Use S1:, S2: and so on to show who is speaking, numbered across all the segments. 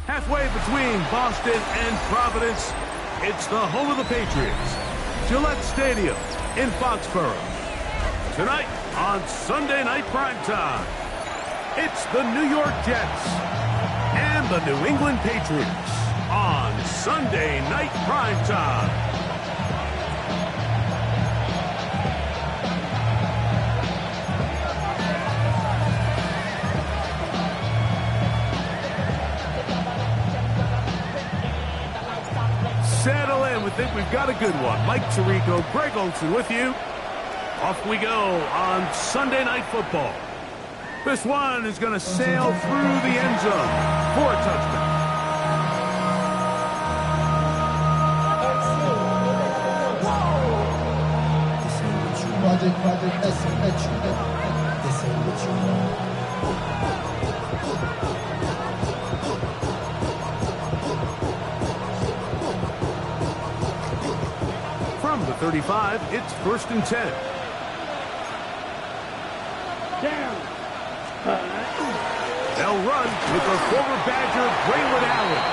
S1: Halfway between Boston and Providence, it's the home of the Patriots, Gillette Stadium in Foxborough. Tonight on Sunday Night Primetime, it's the New York Jets and the New England Patriots on Sunday Night Primetime. Settle in. We think we've got a good one. Mike Tirico, Greg Olsen with you. Off we go on Sunday Night Football. This one is going to sail through the end zone for a touchdown. From the 35, it's 1st and 10.
S2: Down.
S1: They'll run with the former Badger, Braylon Allen.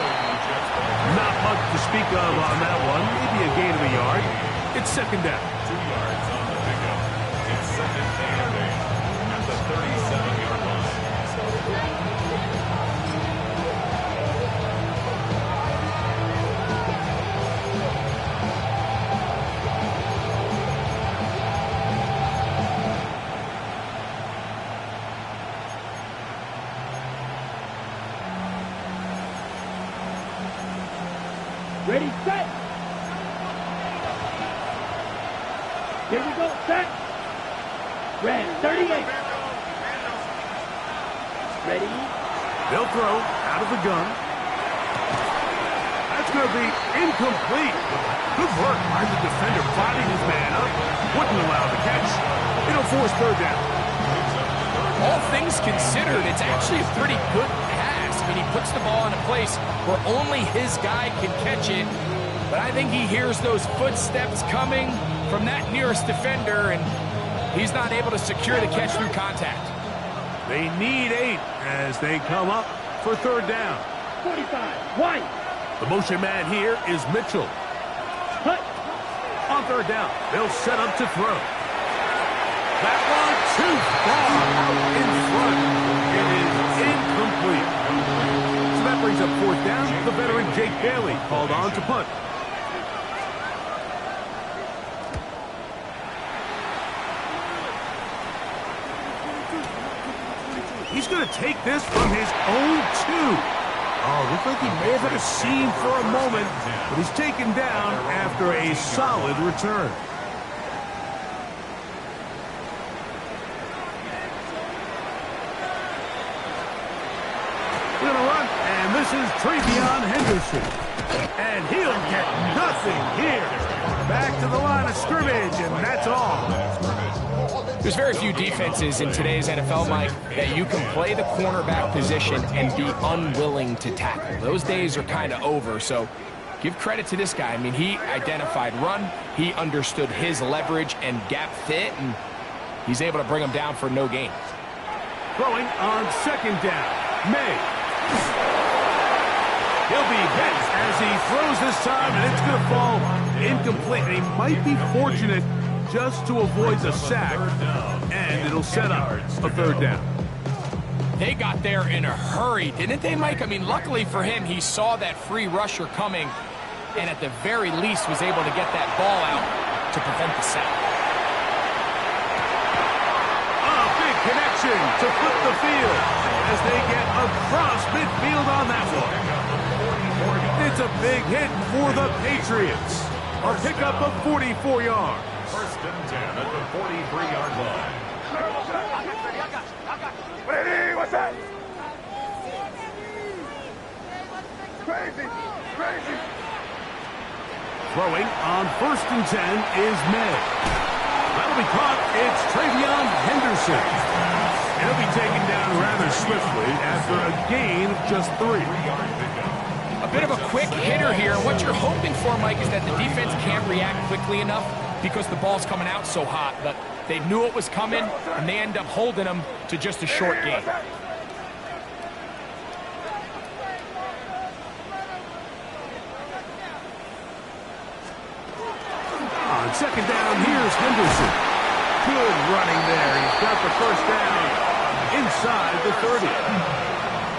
S1: Not much to speak of on that one. Maybe a gain of a yard. It's 2nd down.
S3: 2 yards on the pickup. It's 2nd and 8 at the 37-yard line.
S2: Ready, set. Here we go, set. Red, 38. Ready.
S1: They'll throw out of the gun. That's going to be incomplete. Good work by the defender fighting his man up. Wouldn't allow the catch. It'll force 3rd down.
S4: All things considered, it's actually a pretty good pass. I mean, he puts the ball in a place where only his guy can catch it. But I think he hears those footsteps coming from that nearest defender, and he's not able to secure the catch through contact.
S1: They need 8 as they come up for 3rd down.
S2: 45, wide.
S1: The motion man here is Mitchell.
S2: Cut.
S1: On 3rd down, they'll set up to throw. That one too far out in front. It is incomplete. So that brings up 4th down. The veteran Jake Bailey called on to punt. He's going to take this from his own 2. Oh, looks like he may have had a seam for a moment, but he's taken down after a solid return. We're going to run, and this is Travion Henderson. And he'll get nothing here. Back to the line of scrimmage, and that's all.
S4: There's very few defenses in today's NFL, Mike, that you can play the cornerback position and be unwilling to tackle. Those days are kind of over, so give credit to this guy. I mean, he identified run, he understood his leverage and gap fit, and he's able to bring him down for no gain.
S1: Throwing on 2nd down, May. He'll be hit as he throws this time, and it's going to fall incomplete. And he might be fortunate just to avoid the sack, and it'll set up a 3rd down.
S4: They got there in a hurry, didn't they, Mike? I mean, luckily for him, he saw that free rusher coming, and at the very least was able to get that ball out to prevent the sack.
S1: A big connection to flip the field as they get across midfield on that one. It's a big hit for the Patriots. A pickup of 44 yards.
S3: 1st and 10 at the 43-yard line.
S5: Ready, what's that? Crazy, crazy.
S1: Throwing on 1st and 10 is May. That'll be caught. It's Travion Henderson. He'll be taken down rather swiftly after a gain of just 3.
S4: A bit of a quick hitter here. What you're hoping for, Mike, is that the defense can't react quickly enough because the ball's coming out so hot. But they knew it was coming, and they end up holding them to just a short game.
S1: On second down, here's Henderson. Good running there. He's got the first down inside the 30.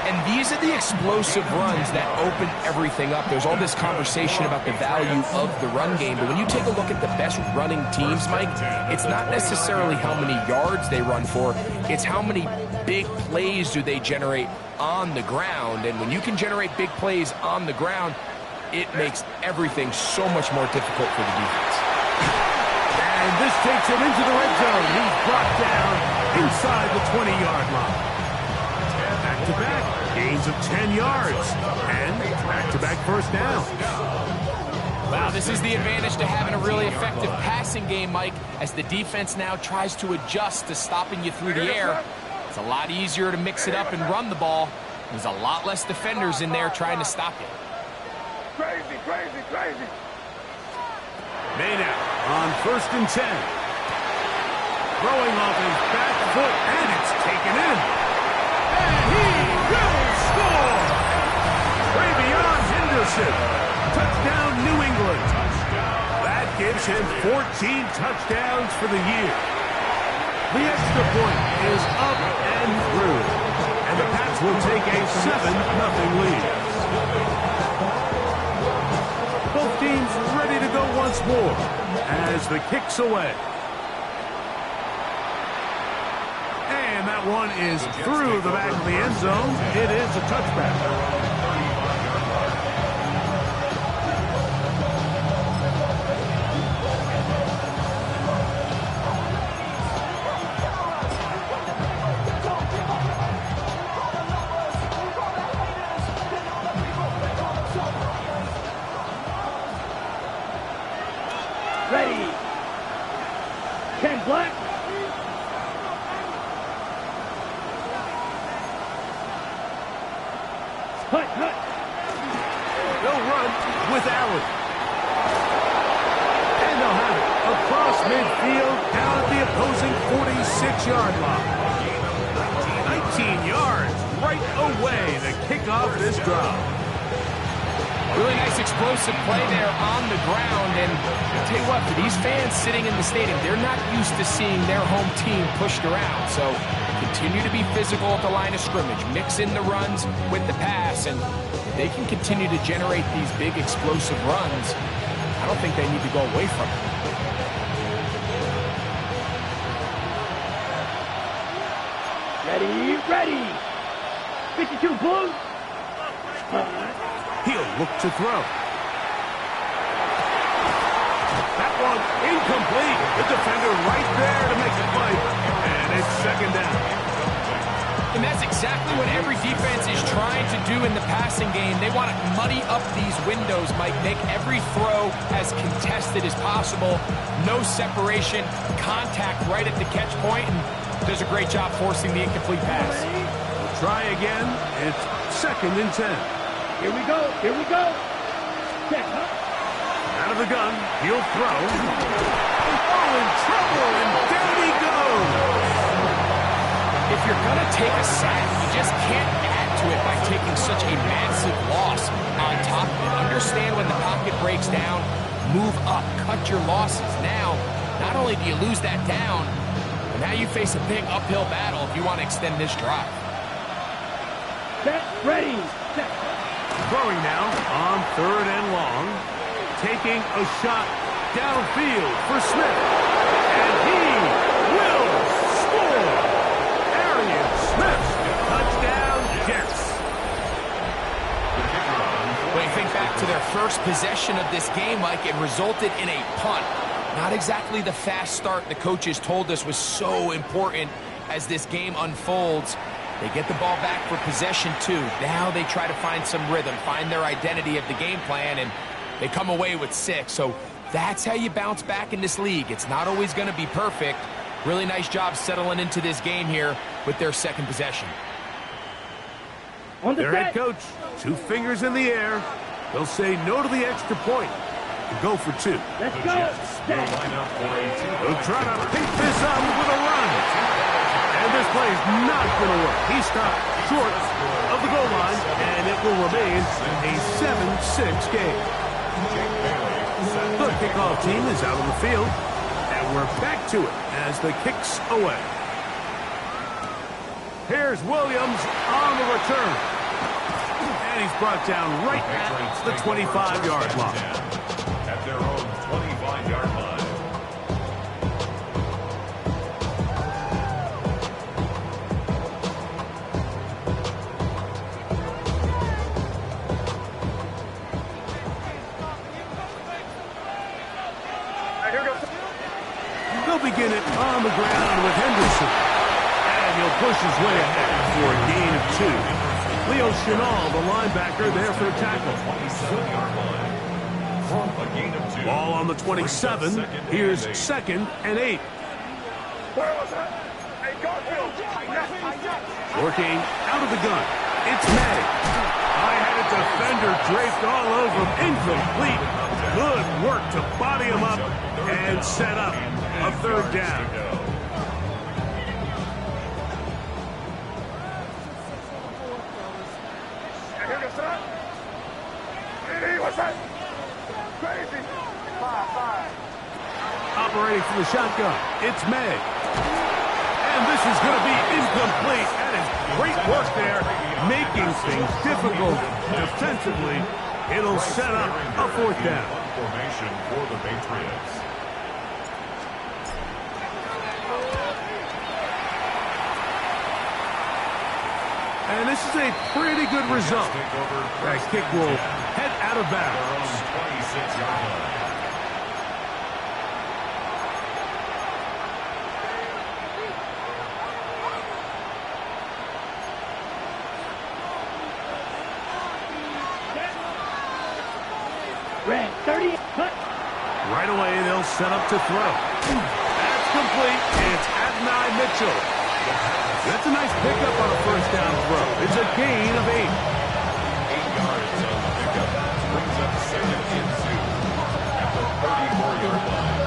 S4: And these are the explosive runs that open everything up. There's all this conversation about the value of the run game, but when you take a look at the best running teams, Mike, it's not necessarily how many yards they run for, it's how many big plays do they generate on the ground. And when you can generate big plays on the ground, it makes everything so much more difficult for the defense.
S1: And this takes him into the red zone. He's brought down inside the 20-yard line. Back-to-back gains of 10 yards. And back-to-back first downs.
S4: Wow, this is the advantage to having a really effective passing game, Mike, as the defense now tries to adjust to stopping you through the air. It's a lot easier to mix it up and run the ball. There's a lot less defenders in there trying to stop you.
S5: Crazy, crazy, crazy.
S1: Maynard on 1st and 10. Throwing off his back foot, and it's taken in. And he will score! Travion Henderson. Touchdown, New England. That gives him 14 touchdowns for the year. The extra point is up and through. And the Pats will take a 7-0 lead. Both teams ready to go once more as the kick's away. And that one is through the back of the end zone. It is a touchback.
S2: Ready. Ken Black. Hut, hut.
S1: They'll run with Allen. And they'll have it across midfield down at the opposing 46-yard line. 19 yards right away to kick off this drive.
S4: Really nice explosive play there on the ground, and I'll tell you what, for these fans sitting in the stadium, they're not used to seeing their home team pushed around, so continue to be physical at the line of scrimmage, mix in the runs with the pass, and if they can continue to generate these big explosive runs, I don't think they need to go away from it.
S2: Ready, ready. 52 Blues.
S1: He'll look to throw. That one incomplete. The defender right there to make the play. And it's second down.
S4: And that's exactly what every defense is trying to do in the passing game. They want to muddy up these windows, Mike. Make every throw as contested as possible. No separation, contact right at the catch point, and does a great job forcing the incomplete pass.
S1: Try again. It's 2nd and 10.
S2: Here we go, here we go. Check, huh?
S1: Out of the gun, he'll throw. Oh, in trouble, and down he goes.
S4: If you're going to take a sack, you just can't add to it by taking such a massive loss on top of it. Understand when the pocket breaks down, move up, cut your losses. Now, not only do you lose that down, but now you face a big uphill battle if you want to extend this drive.
S2: Set, ready, set.
S1: Throwing now on 3rd and long. Taking a shot downfield for Smith. And he will score. Arian Smith. Touchdown, Jets.
S4: When you think back to their first possession of this game, Mike, it resulted in a punt. Not exactly the fast start the coaches told us was so important as this game unfolds. They get the ball back for possession 2. Now they try to find some rhythm, find their identity of the game plan, and they come away with 6. So that's how you bounce back in this league. It's not always going to be perfect. Really nice job settling into this game here with their 2nd possession.
S2: On the
S1: Their
S2: set.
S1: head coach, 2 fingers in the air, He'll say no to the extra point and go for two.
S2: Let's
S3: The
S2: go.
S3: Jets will line up for a
S1: He'll try to pick this up with a run. And this play is not going to work. He stopped short of the goal line, and it will remain a 7-6 game. The kickoff team is out on the field, and we're back to it as the kick's away. Here's Williams on the return. And he's brought down right at the 25-yard line.
S3: At their own 25-yard line.
S1: They'll begin it on the ground with Henderson. And he'll push his way ahead for a gain of 2. Leo Chenal, the linebacker, there for the tackle.
S3: 27-yard line. From a gain of 2.
S1: Ball on the 27. Here's 2nd and 8.
S5: Where was that? Hey, Garfield.
S1: Working out of the gun. It's May. I had a defender draped all over him. Incomplete. Good work to body him up and set up a 3rd down.
S5: Here goes that. Hey, what's that? Crazy. 5.
S1: Operating from the shotgun. It's May. And this is going to be incomplete. That is great work there, making things difficult defensively. It'll set up a 4th down.
S3: Formation for the Patriots.
S1: And this is a pretty good result. That kick will head out of bounds.
S3: 26-yard line.
S2: Red 30. Cut.
S1: Right away, they'll set up to throw. That's complete. It's Adonai Mitchell. That's a nice pickup on a 1st down throw. It's a gain of 8.
S3: 8 yards on the pickup. Brings up 2nd and 2 at the 34-yard line.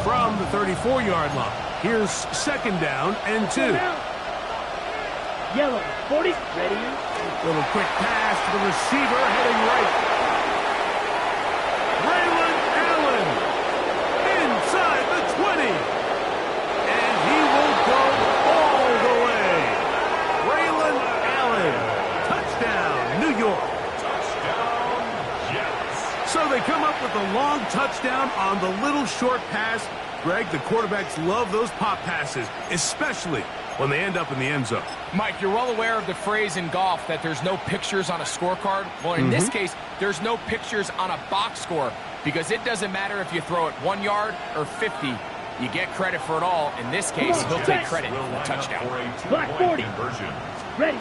S1: From the 34-yard line, here's 2nd down and 2.
S2: Yellow 40. Ready.
S1: Little quick pass to the receiver heading right. Raylan Allen inside the 20. And he will go all the way. Raylan Allen. Touchdown, New York.
S3: Touchdown, Jets.
S1: So they come up with a long touchdown on the little short pass. Greg, the quarterbacks love those pop passes, especially when they end up in the end zone.
S4: Mike, you're well aware of the phrase in golf that there's no pictures on a scorecard. Well, in this case, there's no pictures on a box score because it doesn't matter if you throw it 1 yard or 50. You get credit for it all. In this case, he'll take credit for the touchdown.
S2: Black 40. Ready.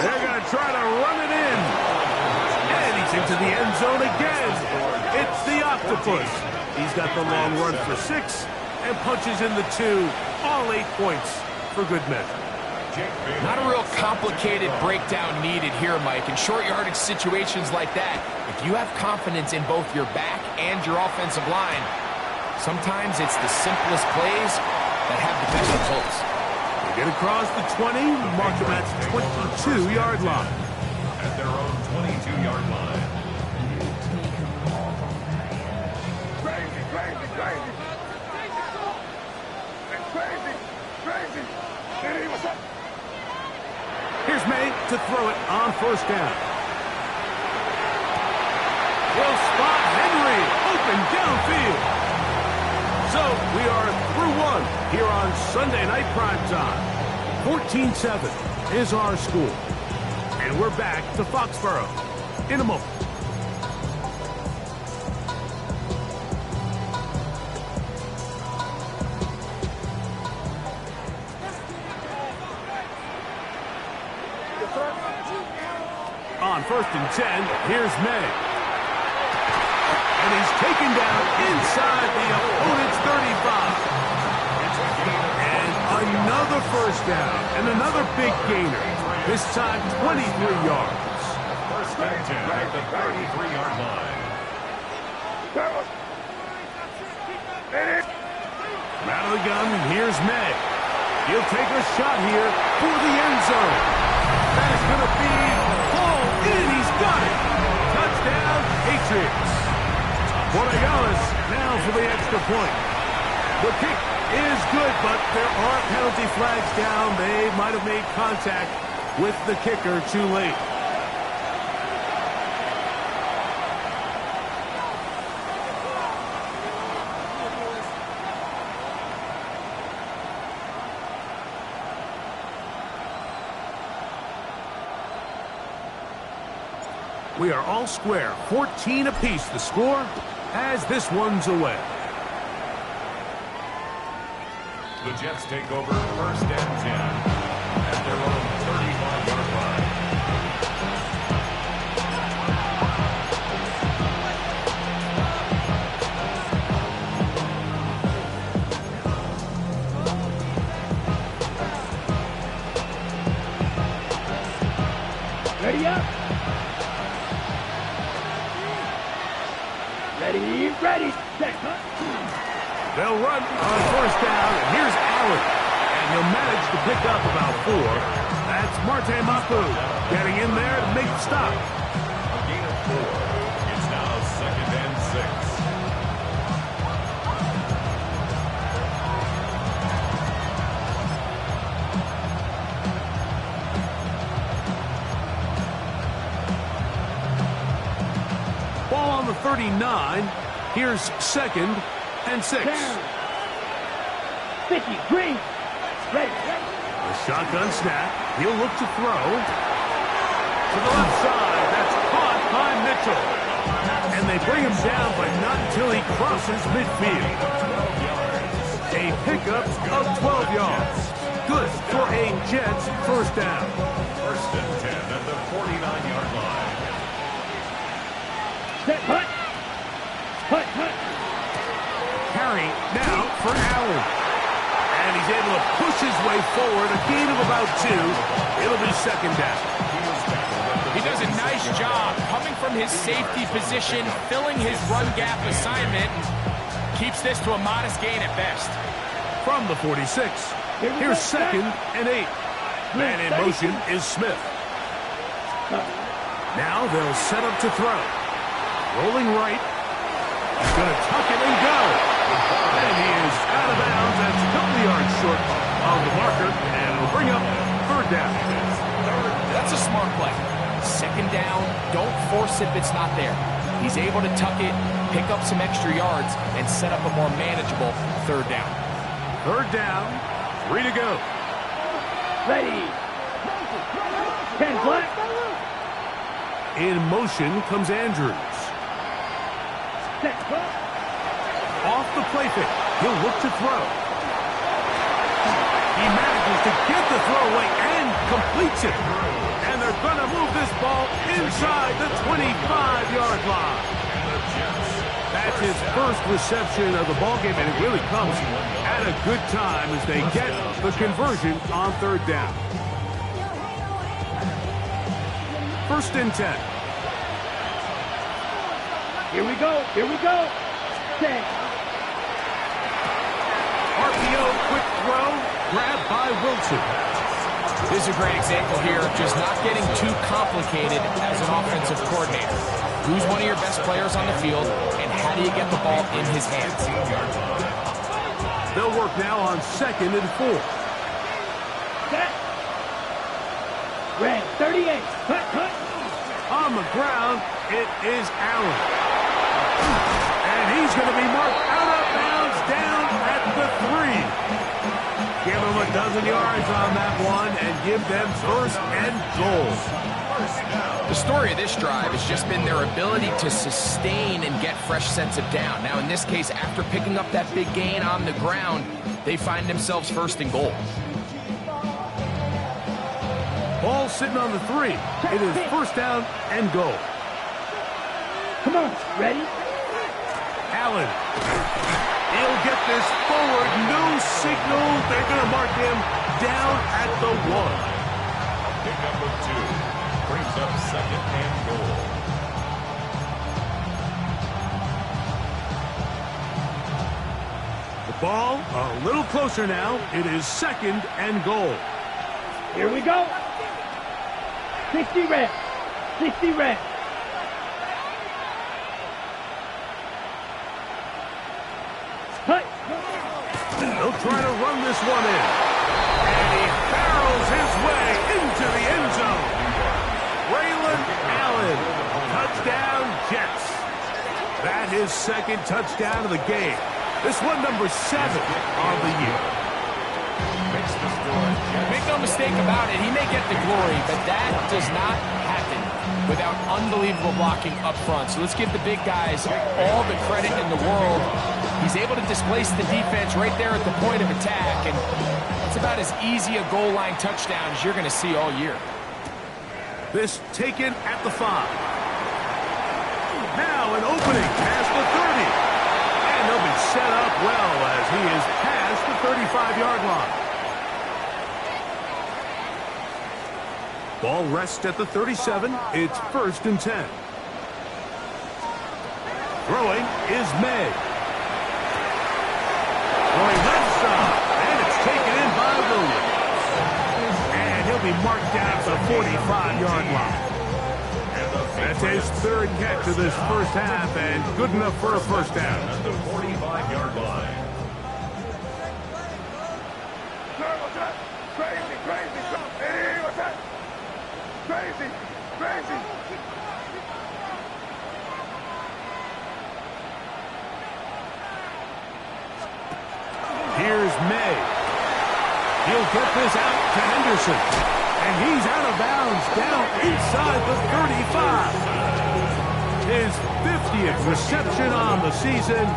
S1: They're going to try to run it in. And he's into the end zone again. It's the Octopus. He's got the long run for 6 and punches in the 2. All 8 points for good measure.
S4: Not a real complicated breakdown needed here, Mike. In short yardage situations like that, if you have confidence in both your back and your offensive line, sometimes it's the simplest plays that have the best results.
S1: They get across the 20, mark them at the 22-yard line.
S3: At their own 22-yard line.
S5: Crazy, crazy, crazy. Crazy, crazy. Hey, what's up?
S1: Here's May to throw it on 1st down. Will spot Henry open downfield. So we are through 1 here on Sunday Night Primetime. 14-7 is our score. And we're back to Foxborough in a moment. On 1st and 10, here's May. And he's taken down inside the opponent's 35. And another first down. And another big gainer. This time 23 yards.
S3: First and 10 at the 33-yard line.
S1: Out of the gun, here's May. He'll take a shot here for the end zone. That is going to be hauled in. He's got it. Touchdown, Patriots. Borregales now for the extra point. The kick is good, but there are penalty flags down. They might have made contact with the kicker too late. We are all square, 14 apiece the score as this one's away.
S3: The Jets take over first and 10 at their own 35-yard line.
S2: Ready up. Ready, set, cut.
S1: They'll run on first down, and here's Allen. And he'll manage to pick up about 4. That's Marte Mapu getting in there to make the stop.
S3: A gain of 4. It's now second and 6.
S1: Ball on the 39. Here's second and 6.
S2: 50, green. Ready.
S1: The shotgun snap. He'll look to throw. To the left side. That's caught by Mitchell. And they bring him down, but not until he crosses midfield. A pickup of 12 yards. Good for a Jets first down.
S3: First and 10 at the 49-yard line.
S2: Set, cut. Cut.
S1: Carry now for Allen. And he's able to push his way forward. A gain of about 2. It'll be second down.
S4: He does a nice job coming from his safety position, filling his run gap assignment. Keeps this to a modest gain at best.
S1: From the 46. Here's second and 8. Man in motion is Smith. Now they'll set up to throw. Rolling right. He's going to tuck it and go. And he is out of bounds. That's a couple yards short of the marker. And it'll bring up third down.
S4: That's a smart play. Second down, don't force it if it's not there. He's able to tuck it, pick up some extra yards, and set up a more manageable third down.
S1: Third down, 3 to go.
S2: Ready. 10 black.
S1: In motion comes Andrews.
S2: Set, cut.
S1: Off the play fake. He'll look to throw. He manages to get the throw away and completes it. And they're going to move this ball inside the 25-yard line. That's his first reception of the ballgame, and it really comes at a good time as they get the conversion on third down. First and 10.
S2: Here we go. Set.
S1: RPO, quick throw, grabbed by Wilson.
S4: This is a great example here of just not getting too complicated as an offensive coordinator. Who's one of your best players on the field, and how do you get the ball in his hands?
S1: They'll work now on second and 4.
S2: Set. Red 38. Cut.
S1: On the ground, it is Allen. And he's going to be marked out of bounds down at the 3. Give them a dozen yards on that one and give them first and goal.
S4: The story of this drive has just been their ability to sustain and get fresh sense of down. Now, in this case, after picking up that big gain on the ground, they find themselves first and goal.
S1: Ball sitting on the 3. It is first down and goal.
S2: Come on, ready?
S1: Allen. He'll get this forward. No signal. They're going to mark him down at the 1.
S3: Pickup of 2. Brings up 2nd and goal.
S1: The ball a little closer now. It is 2nd and goal.
S2: Here we go. 60 reps. 60 reps. Cut.
S1: He'll try to run this one in. And he barrels his way into the end zone. Braylon Allen. Touchdown, Jets. That is 2nd touchdown of the game. This one number 7 on the year.
S4: Make no mistake about it, he may get the glory, but that does not happen without unbelievable blocking up front. So let's give the big guys all the credit in the world. He's able to displace the defense right there at the point of attack, and it's about as easy a goal line touchdown as you're going to see all year.
S1: This taken at the 5. Now an opening past the 30. And he'll be set up well as he is past the 35-yard line. Ball rests at the 37. It's 1st and 10. Throwing is May. Throwing left side, and it's taken in by Williams. And he'll be marked down at the 45-yard line. That's his 3rd catch of this first half, and good enough for a first down.
S3: At the 45-yard line.
S5: What's that? Crazy, crazy. Hey, what's that? Crazy, crazy.
S1: Here's May. He'll get this out to Henderson. And he's out of bounds down inside the 35. His 50th reception on the season,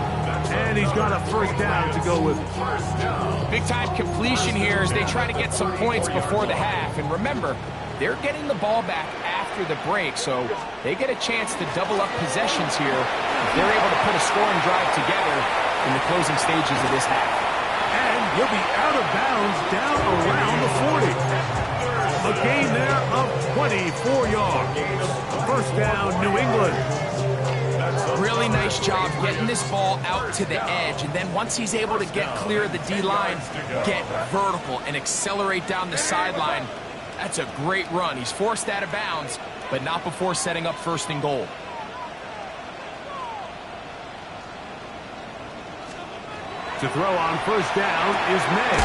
S1: and he's got a first down to go with it.
S4: Big-time completion here as they try to get some points before the half. And remember, they're getting the ball back after the break, so they get a chance to double up possessions here if they're able to put a scoring drive together in the closing stages of this half.
S1: And he'll be out of bounds down around the 40. A gain there of 24 yards. First down, New England.
S4: Really nice job getting this ball out to the edge, and then once he's able to get clear of the D-line, get vertical and accelerate down the sideline. That's a great run. He's forced out of bounds, but not before setting up 1st and goal.
S1: To throw on first down is May.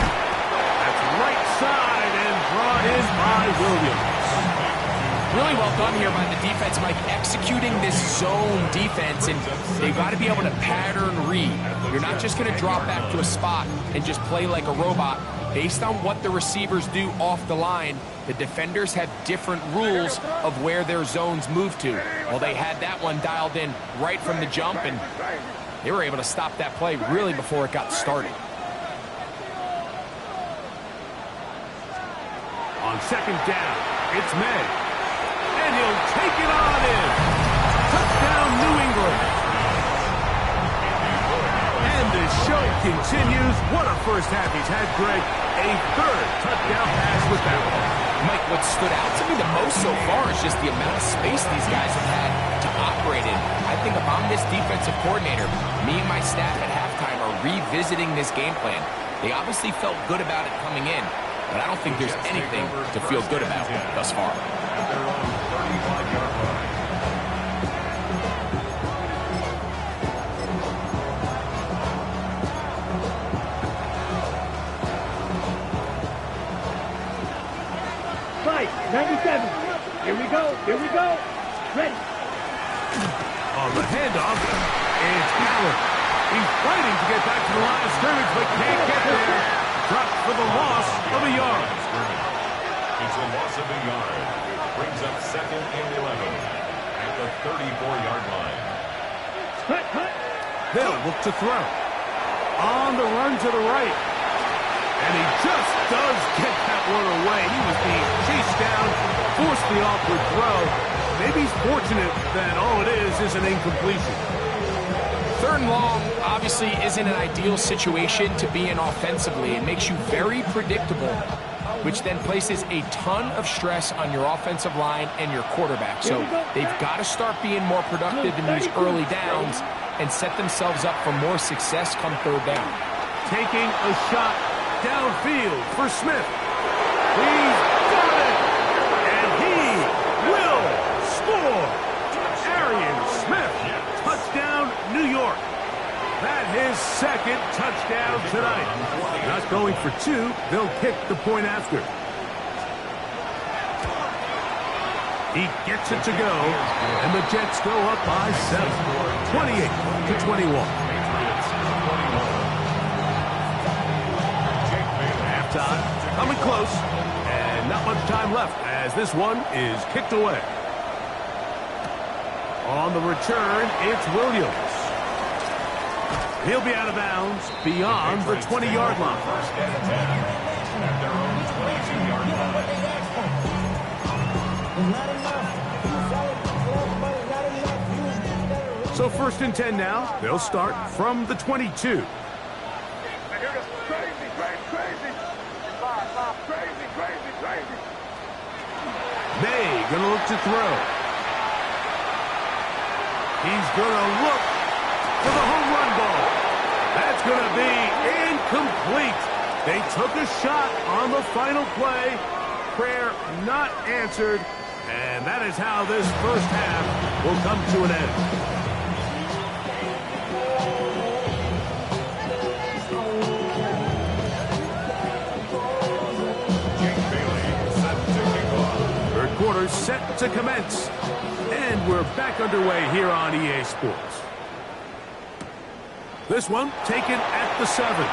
S1: That's right side and brought in by Williams.
S4: Really well done here by the defense, Mike, executing this zone defense, and they've got to be able to pattern read. You're not just going to drop back to a spot and just play like a robot. Based on what the receivers do off the line, the defenders have different rules of where their zones move to. Well, they had that one dialed in right from the jump, and they were able to stop that play really before it got started.
S1: On 2nd down, it's May. And he'll take it on in. Touchdown, New England. And the show continues. What a first half he's had, Greg. A 3rd touchdown pass with that one.
S4: Mike, what stood out to me the most so far is just the amount of space these guys have had to operate in. I think if I'm this defensive coordinator, me and my staff at halftime are revisiting this game plan. They obviously felt good about it coming in, but I don't think there's anything to feel good about thus far.
S3: They're on the 35-yard line.
S2: Fight, 97. Here we go. Here we go. Ready.
S1: On the handoff, it's Allen. He's fighting to get back to the line of scrimmage, but can't get there. Dropped for the loss of a yard.
S3: It's a loss of a yard. Brings up 2nd and 11 at the 34-yard line.
S2: Cut, cut.
S1: They'll look to throw. On the run to the right. And he just does get that one away. He was being chased down, forced the awkward throw. Maybe he's fortunate that all it is an incompletion.
S4: Third and long obviously isn't an ideal situation to be in offensively. It makes you very predictable, which then places a ton of stress on your offensive line and your quarterback. So they've got to start being more productive in these early downs and set themselves up for more success come third down.
S1: Taking a shot downfield for Smith. He's got it! And he will score! Arian Smith, touchdown, New York. That his second touchdown tonight. Not going for two, they'll kick the point after. He gets it to go, and the Jets go up by 7, 28-21. Halftime, coming close, and not much time left as this one is kicked away. On the return, it's Williams. He'll be out of bounds beyond the 20-yard line.
S3: First and 10 at their own 22-yard line.
S1: So first and 10 now. They'll start from the 22.
S5: Crazy, crazy. Crazy.
S1: May gonna look to throw. He's gonna look for the home run ball. That's gonna be incomplete. They took a shot on the final play. Prayer not answered. And that is how this first half will come to an end. Third quarter set to commence. And we're back underway here on EA Sports. This one taken at the 7.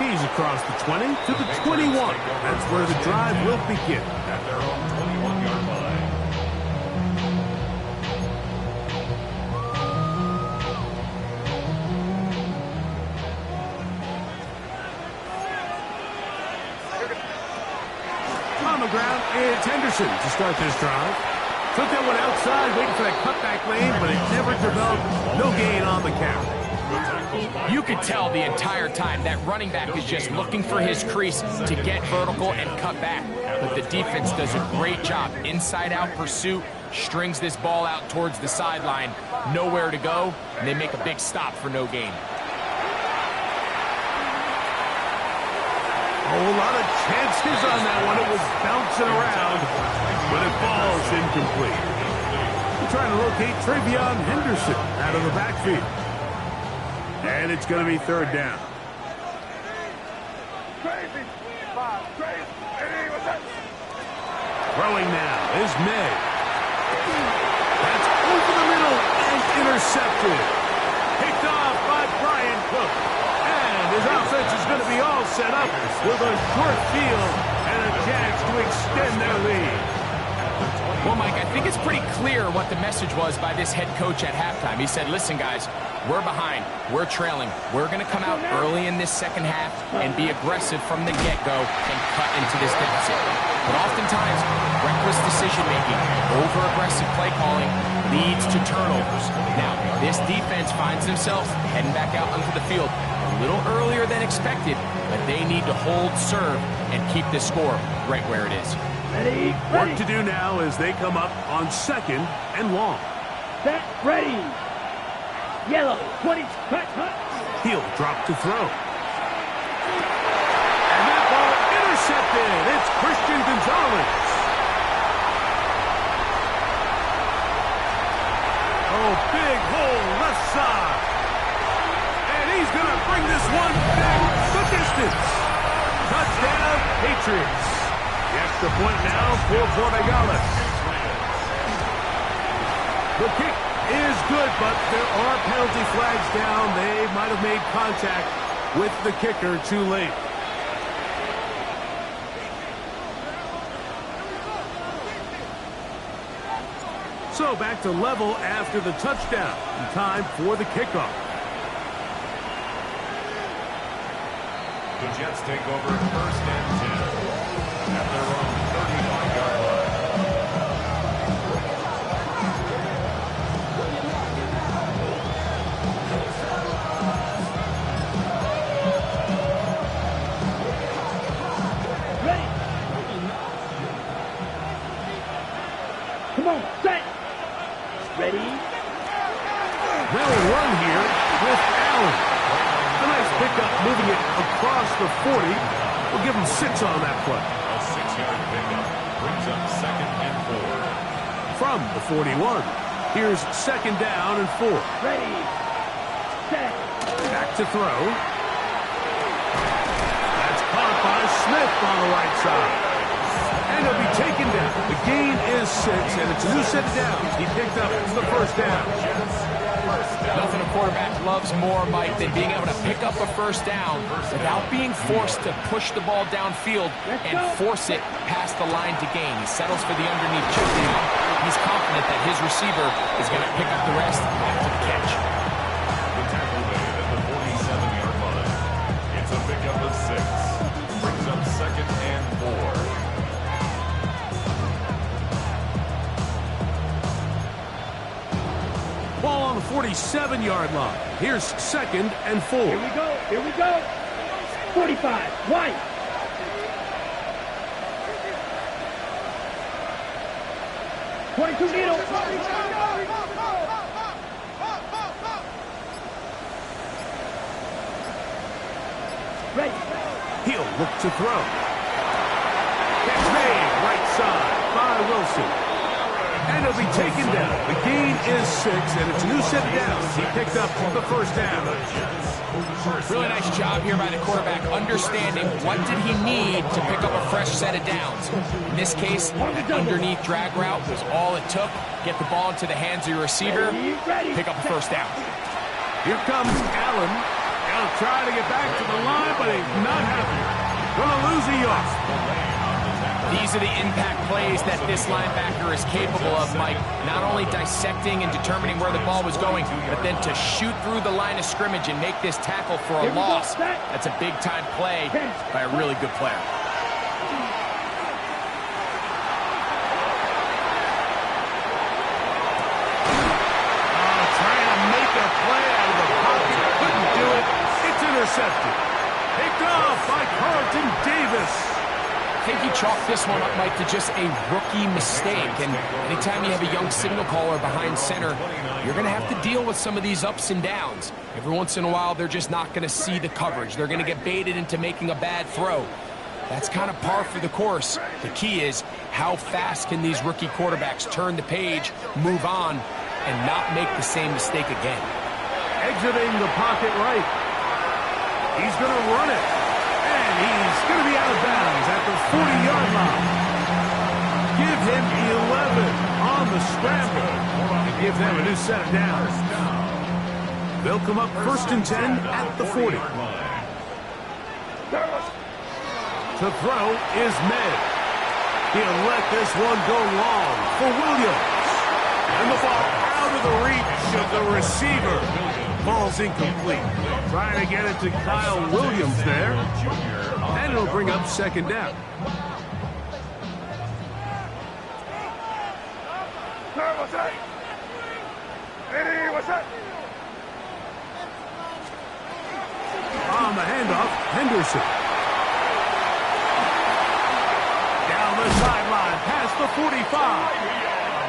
S1: He's across the 20 to the 21. That's where the drive will begin.
S3: At their own 21-yard line.
S1: On the ground, it's Henderson to start this drive. Took that one outside, waiting for that cutback lane, but it never developed. No gain on the count.
S4: You could tell the entire time that running back is just looking for his crease to get vertical and cut back. But the defense does a great job. Inside-out pursuit, strings this ball out towards the sideline. Nowhere to go, and they make a big stop for no gain.
S1: Oh, a lot of chances on that one. It was bouncing around, but it falls incomplete. We're trying to locate Travion Henderson out of the backfield. And it's going to be third down.
S5: Crazy.
S1: Throwing now is May. That's over the middle and intercepted. Picked off by Brian Cook. And his offense is going to be all set up with a short field and a chance to extend their lead.
S4: Well, Mike, I think it's pretty clear what the message was by this head coach at halftime. He said, listen, guys, we're behind. We're trailing. We're going to come out early in this second half and be aggressive from the get-go and cut into this deficit. But oftentimes, reckless decision-making, over-aggressive play calling leads to turnovers. Now, this defense finds themselves heading back out onto the field a little earlier than expected, but they need to hold serve and keep this score right where it is.
S2: Ready.
S1: Work to do now as they come up on second and long.
S2: Set. Ready. Yellow. 20. Cut.
S1: He'll drop to throw. And that ball intercepted. It's Christian Gonzalez. Oh, big hole left side. And he's going to bring this one back the distance. Touchdown, Patriots. The extra point now for Borregales. The kick is good, but there are penalty flags down. They might have made contact with the kicker too late. So back to level after the touchdown. Time for the kickoff.
S3: The Jets take over first and 10 at their own 35-yard line.
S1: pickup, moving it across the 40. We'll give him 6 on that play.
S3: A 6-yard pickup brings up 2nd and 4.
S1: From the 41, here's 2nd down and 4.
S2: Ready. Set.
S1: Back to throw. That's caught by Smith on the right side. And he'll be taken down. The gain is 6, and it's a new set of downs. He picked up the first down.
S4: Nothing a quarterback loves more, Mike, than being able to pick up a first down without being forced to push the ball downfield and force it past the line to gain. He settles for the underneath check down. He's confident that his receiver is going to pick up the rest after the catch.
S3: The tackle made at the 47-yard line. It's a pickup of 6. Brings up 2nd and 4.
S1: Ball on the 47-yard line. Here's 2nd and 4.
S2: Here we go. Here we go. 45. White. .22 needle. Ready.
S1: He'll look to throw. Catch made, right side by Wilson. And he'll be taken down. The gain is 6, and it's a new set of downs. He picked up the first down.
S4: Really nice job here by the quarterback, understanding what did he need to pick up a fresh set of downs. In this case, that underneath drag route was all it took. Get the ball into the hands of your receiver, pick up a first down.
S1: Here comes Allen. He'll try to get back to the line, but he's not happy. Gonna lose a yard.
S4: These are the impact plays that this linebacker is capable of, Mike. Not only dissecting and determining where the ball was going, but then to shoot through the line of scrimmage and make this tackle for a loss. That's a big-time play by a really good player.
S1: Trying to make a play out of the pocket. Couldn't do it. It's intercepted. Picked off by Carlton Davis.
S4: I think he chalked this one up, Mike, to just a rookie mistake. And anytime you have a young signal caller behind center, you're going to have to deal with some of these ups and downs. Every once in a while, they're just not going to see the coverage. They're going to get baited into making a bad throw. That's kind of par for the course. The key is how fast can these rookie quarterbacks turn the page, move on, and not make the same mistake again.
S1: Exiting the pocket right. He's going to run it. And he's going to be out of bounds at the 40-yard line. Give him 11 on the scramble. And give them a new set of downs. They'll come up 1st and 10 at the 40. To throw is May. He'll let this one go long for Williams. And the ball out of the reach of the receiver. Ball's incomplete. Trying to get it to Kyle Williams there. And it'll bring up 2nd down.
S5: What's that? Eddie, what's that?
S1: On the handoff, Henderson. Down the sideline, past the 45.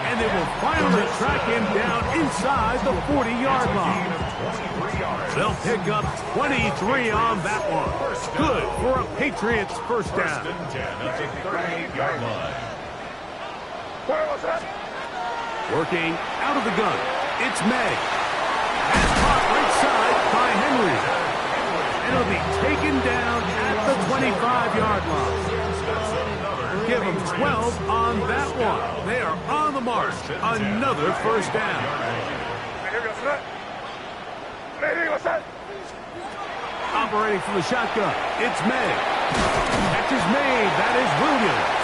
S1: And they will finally track him down inside the 40-yard line. They'll pick up 23 on that one. Good for a Patriots first down.
S3: 1st and 10 at the 38-yard line.
S5: Where was that?
S1: Working out of the gun, it's May. Pass caught right side by Henry. And it'll be taken down at the 25-yard line. Give them 12 on that one. They are on the mark. Another first down. Operating from the shotgun, it's May. Catch is made. That is Williams.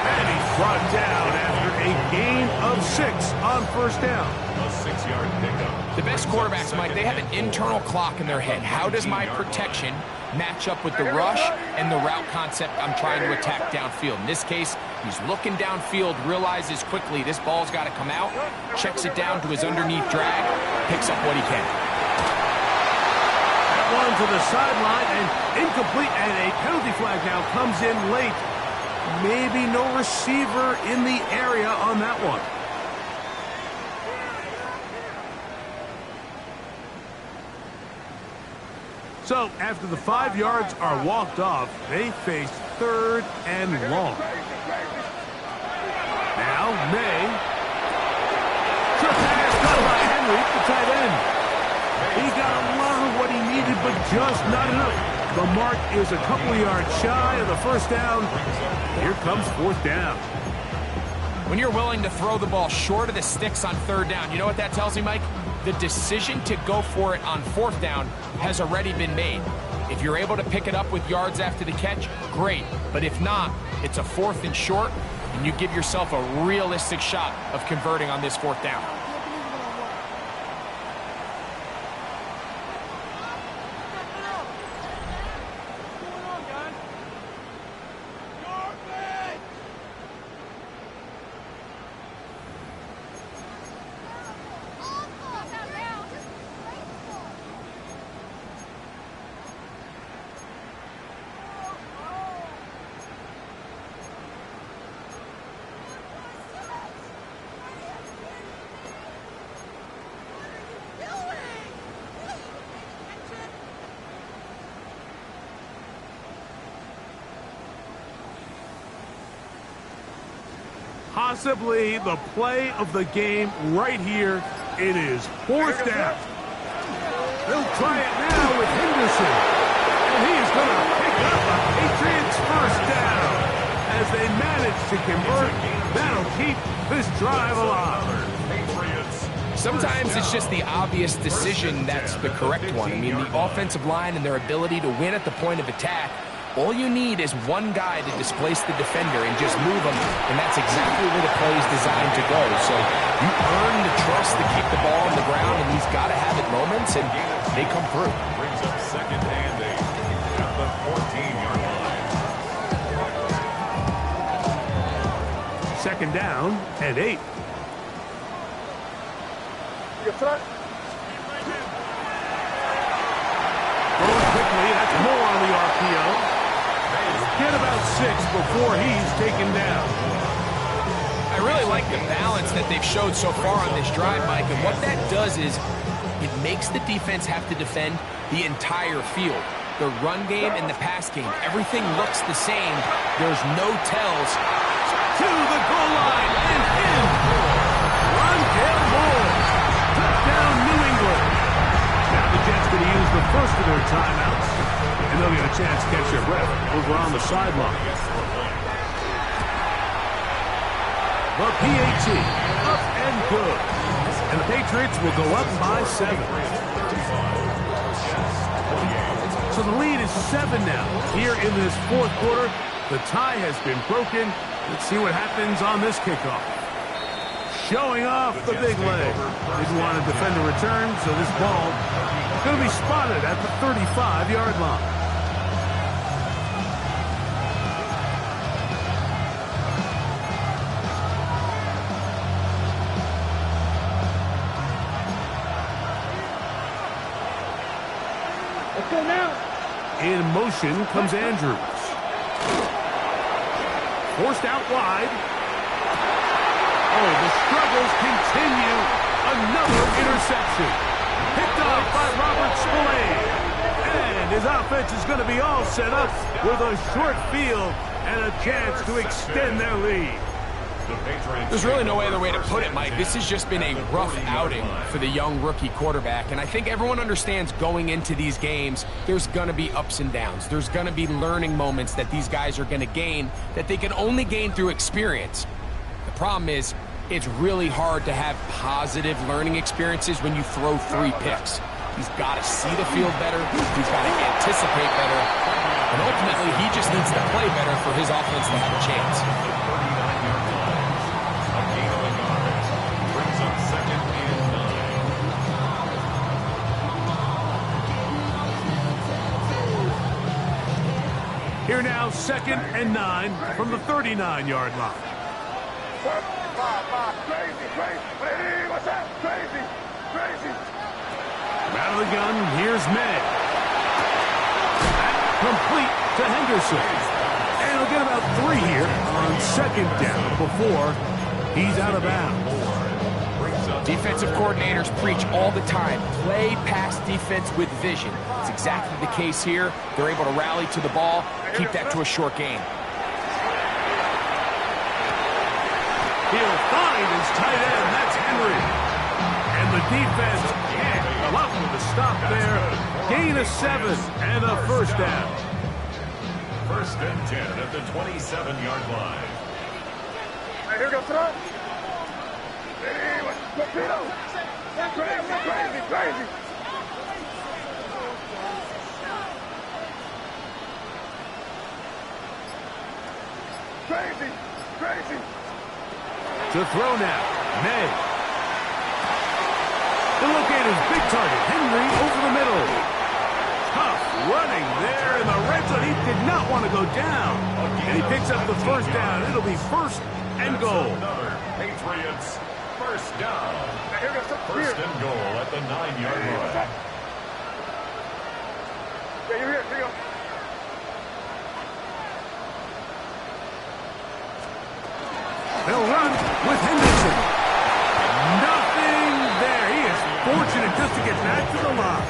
S1: And he's brought down after a gain of 6 on first down.
S3: A 6-yard pickup.
S4: The best quarterbacks, Mike, they have an internal clock in their head. How does my protection match up with the rush and the route concept I'm trying to attack downfield? In this case, he's looking downfield, realizes quickly this ball's got to come out, checks it down to his underneath drag, picks up what he can.
S1: That one to the sideline and incomplete, and a penalty flag now comes in late. Maybe no receiver in the area on that one. So after the 5 yards are walked off, they face 3rd and long. Now May. Took pass caught by Henry, the tight end. He got a lot of what he needed, but just not enough. The mark is a couple of yards shy of the first down. Here comes 4th down.
S4: When you're willing to throw the ball short of the sticks on 3rd down, you know what that tells me, Mike? The decision to go for it on 4th down has already been made. If you're able to pick it up with yards after the catch, great. But if not, it's a 4th and short, and you give yourself a realistic shot of converting on this 4th down.
S1: Possibly the play of the game right here. It is 4th down. They'll try it now with Henderson. And he is going to pick up a Patriots first down. As they manage to convert, that'll keep this drive alive.
S4: Sometimes it's just the obvious decision that's the correct one. I mean, the offensive line and their ability to win at the point of attack, all you need is one guy to displace the defender and just move him, and that's exactly where the play is designed to go. So you earn the trust to keep the ball on the ground in these gotta-have-it moments, and they come through.
S3: Brings up 2nd and 8 at the 14-yard line.
S1: 2nd down and 8. Going quickly, that's more on the RPO. Get about 6 before he's taken down.
S4: I really like the balance that they've showed so far on this drive, Mike, and what that does is it makes the defense have to defend the entire field. The run game and the pass game, everything looks the same. There's no tells.
S1: To the goal line and in. Rondale Moore. Touchdown, New England. Now the Jets going to use the first of their timeouts, and they'll get a chance to catch their breath over on the sideline. The PAT, up and good. And the Patriots will go up by 7. So the lead is 7 now. Here in this 4th quarter, the tie has been broken. Let's see what happens on this kickoff. Showing off the big leg. Didn't want to defend a return, so this ball is going to be spotted at the 35-yard line.
S2: Let's go now.
S1: In motion comes Andrews. Forced out wide. Oh, the struggles continue. Another interception. Picked up by Robert Spillane. And his offense is going to be all set up with a short field and a chance to extend their lead.
S4: There's really no other way to put it, Mike. This has just been a rough outing for the young rookie quarterback, and I think everyone understands going into these games, there's going to be ups and downs. There's going to be learning moments that these guys are going to gain that they can only gain through experience. The problem is, it's really hard to have positive learning experiences when you throw 3 picks. He's got to see the field better. He's got to anticipate better. And ultimately, he just needs to play better for his offense to have a chance.
S1: Here now, 2nd and 9 from the 39-yard line. Out of the gun, here's May. Complete to Henderson. And he'll get about 3 here on 2nd down before he's out of bounds.
S3: Brings up
S4: Defensive coordinators preach all the time, play pass defense with vision. It's exactly the case here. They're able to rally to the ball, keep that to a short gain.
S1: He'll find his tight end. That's Henry. And the defense can't come up with a stop there. Gain of 7 and a first down.
S3: First and 10 at the 27-yard line.
S5: Hey, here goes throw. Torpedo. Crazy. Crazy.
S1: To throw now, May. The locator's big target, Henry, over the middle. Tough running there in the red zone. He did not want to go down. And he picks up the first down. It'll be first and goal.
S3: Another Patriots first down. First and goal at the 9-yard line.
S5: Yeah, you're here. Here you go.
S1: They'll run with Henderson. Nothing there. He is fortunate just to get back to the line.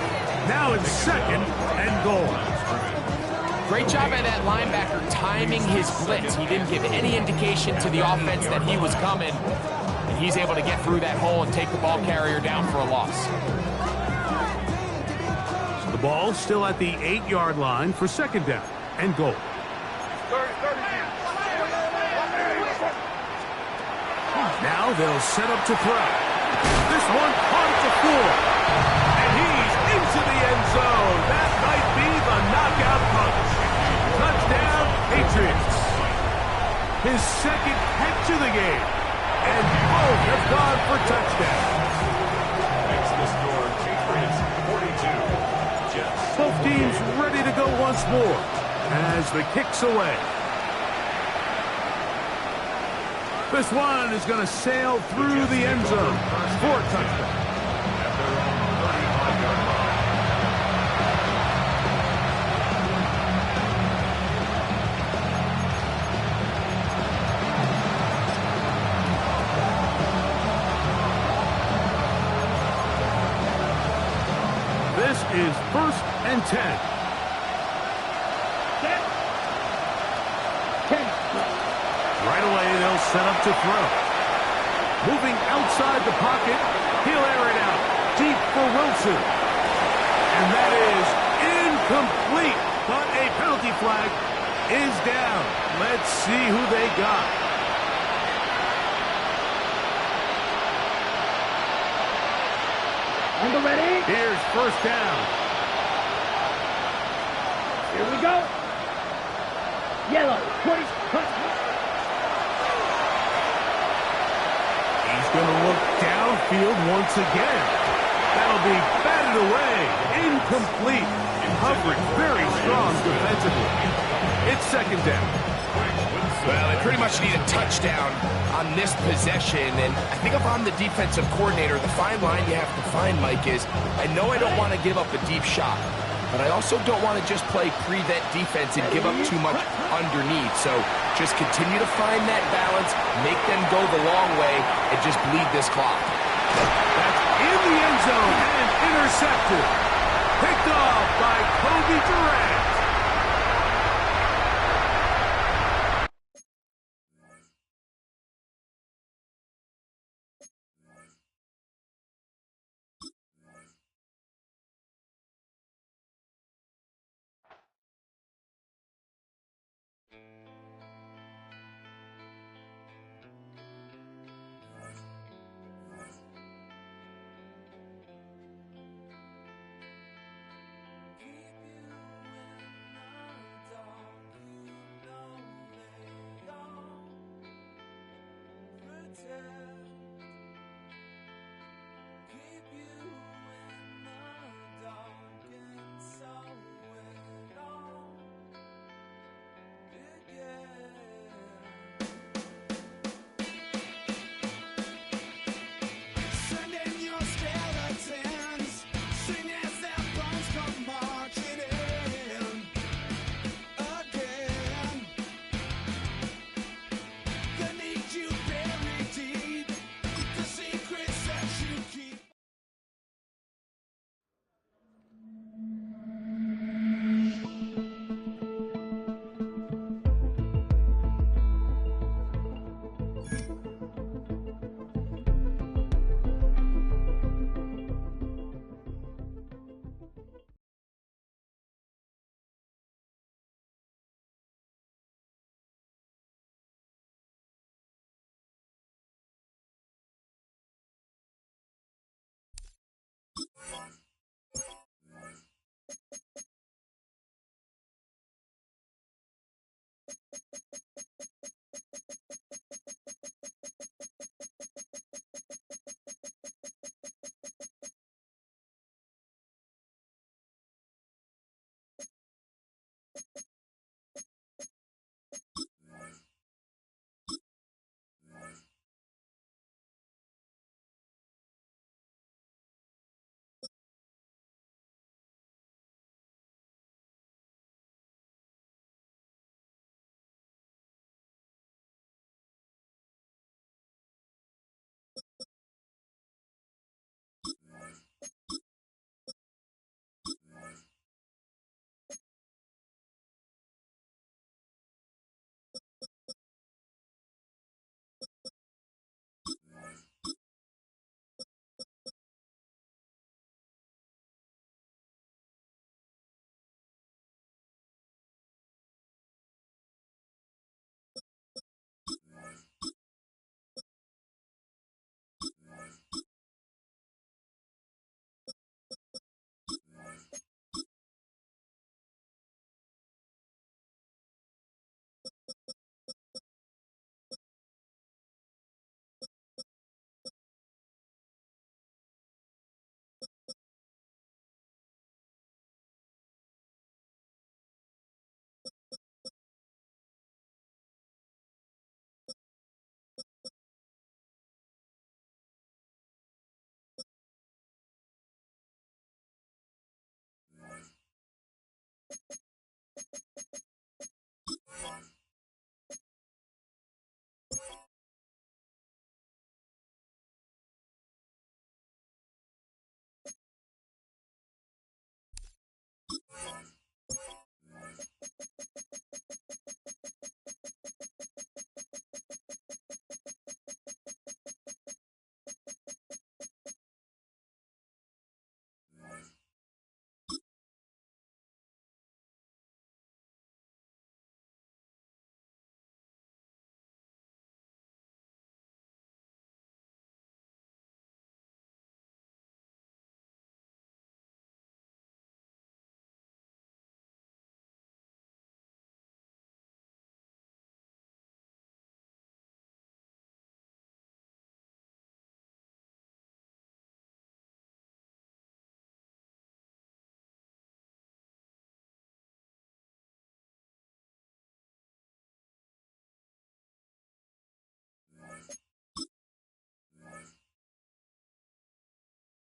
S1: Now it's second and goal.
S4: Great job by that linebacker timing his blitz. He didn't give any indication to the offense that he was coming. And he's able to get through that hole and take the ball carrier down for a loss.
S1: So the ball still at the 8-yard line for second down and goal.
S5: 30.
S1: Now they'll set up to throw. This one caught at the 4. And he's into the end zone. That might be the knockout punch. Touchdown, Patriots. His second catch of the game. And both have gone for touchdowns.
S3: Makes the score Patriots 42. Jets.
S1: Both teams ready to go once more as the kick's away. This one is going to sail through the end zone for a touchdown.
S3: At their own 35-yard line.
S1: This is first and 10.
S2: Set. 10.
S1: Right away, they'll set up to throw. Moving outside the pocket, he'll air it out deep for Wilson. And that is incomplete, but a penalty flag is down. Let's see who they got.
S2: On the ready.
S1: Here's first down.
S2: Here we go. Yellow. 20.
S1: He's going to look downfield once again. That'll be batted away. Incomplete. Coverage very strong defensively. It's second down.
S4: Well, they pretty much need a touchdown on this possession, and I think if I'm the defensive coordinator, the fine line you have to find, Mike, is I know I don't want to give up a deep shot, but I also don't want to just play prevent defense and give up too much underneath. So just continue to find that balance, make them go the long way, and just bleed this clock.
S1: That's in the end zone and intercepted. Picked off by Kobe Durant.
S6: You buried deep.